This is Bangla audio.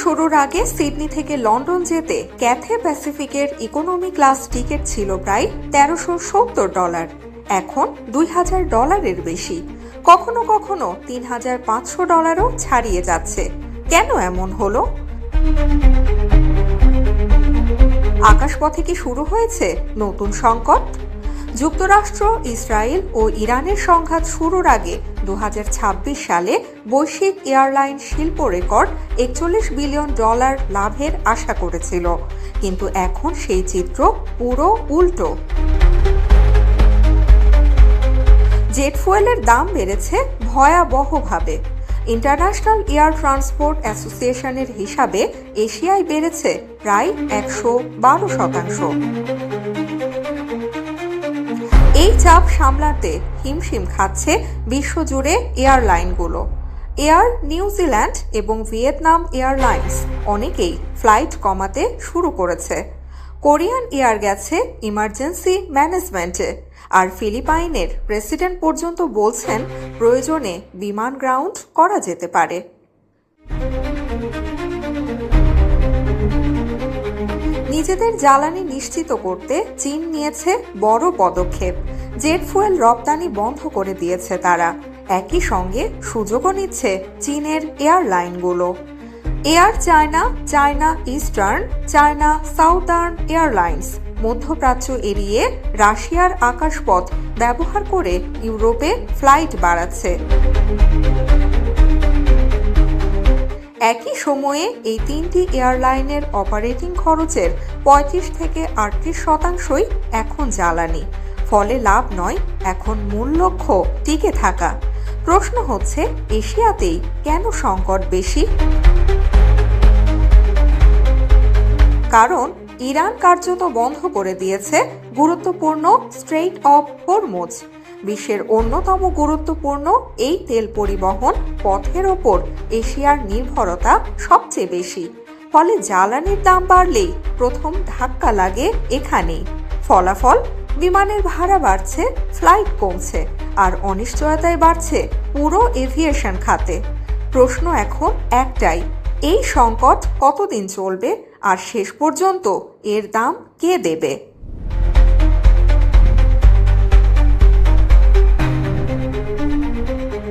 শুরুর আগে সিডনি থেকে লন্ডন যেতে ক্যাথে প্যাসিফিকের ইকোনমি ক্লাস টিকিট ছিল প্রায় $1370, এখন $2000 বেশি, কখনো কখনো $3500ও ছাড়িয়ে যাচ্ছে। কেন এমন হলো? আকাশপথে কি শুরু হয়েছে নতুন সংকট? যুক্তরাষ্ট্র, ইসরায়েল ও ইরানের সংঘাত শুরুর আগে 2026 সালে বৈশ্বিক এয়ারলাইন শিল্প রেকর্ড $41 বিলিয়ন লাভের আশা করেছিল, কিন্তু এখন সেই চিত্র পুরো উল্টো। জেট ফুয়েলের দাম বেড়েছে ভয়াবহভাবে। ইন্টারন্যাশনাল এয়ার ট্রান্সপোর্ট অ্যাসোসিয়েশনের হিসাবে এশিয়ায় বেড়েছে প্রায় 112%। এই চাপ সামলাতে হিমশিম খাচ্ছে বিশ্বজুড়ে এয়ারলাইনগুলো। এয়ার নিউজিল্যান্ড এবং ভিয়েতনাম এয়ারলাইন্স অনেকেই ফ্লাইট কমাতে শুরু করেছে। কোরিয়ান এয়ার গেছে ইমার্জেন্সি ম্যানেজমেন্টে, আর ফিলিপাইনের প্রেসিডেন্ট পর্যন্ত বলছেন প্রয়োজনে বিমান গ্রাউন্ড করা যেতে পারে। নিজেদের জ্বালানি নিশ্চিত করতে চীন নিয়েছে বড় পদক্ষেপ। জেট ফুয়েল রপ্তানি বন্ধ করে দিয়েছে তারা। একই সঙ্গে সুযোগও নিচ্ছে চীনের এয়ারলাইনগুলো। Air China, China Eastern, China Southern Airlines মধ্যপ্রাচ্য এড়িয়ে রাশিয়ার আকাশপথ ব্যবহার করে ইউরোপে ফ্লাইট বাড়াচ্ছে। একই সময়ে এই তিনটি এয়ারলাইনের অপারেটিং খরচের 35 থেকে 38% এখন জ্বালানি। ফলে লাভ নয়, এখন মূল লক্ষ্য টিকে থাকা। প্রশ্ন হচ্ছে, এশিয়াতেই কেন সংকট বেশি? কারণ ইরান কার্যত বন্ধ করে দিয়েছে গুরুত্বপূর্ণ স্ট্রেইট অফ হরমুজ। বিশ্বের অন্যতম গুরুত্বপূর্ণ এই তেল পরিবহন পথের ওপর এশিয়ার নির্ভরতা সবচেয়ে বেশি। ফলে জ্বালানির দাম বাড়লেই প্রথম ধাক্কা লাগে এখানেই। ফলাফল, বিমানের ভাড়া বাড়ছে, ফ্লাইট কমছে, আর অনিশ্চয়তায় বাড়ছে পুরো এভিয়েশন খাতে। প্রশ্ন এখন একটাই, এই সংকট কতদিন চলবে আর শেষ পর্যন্ত এর দাম কে দেবে?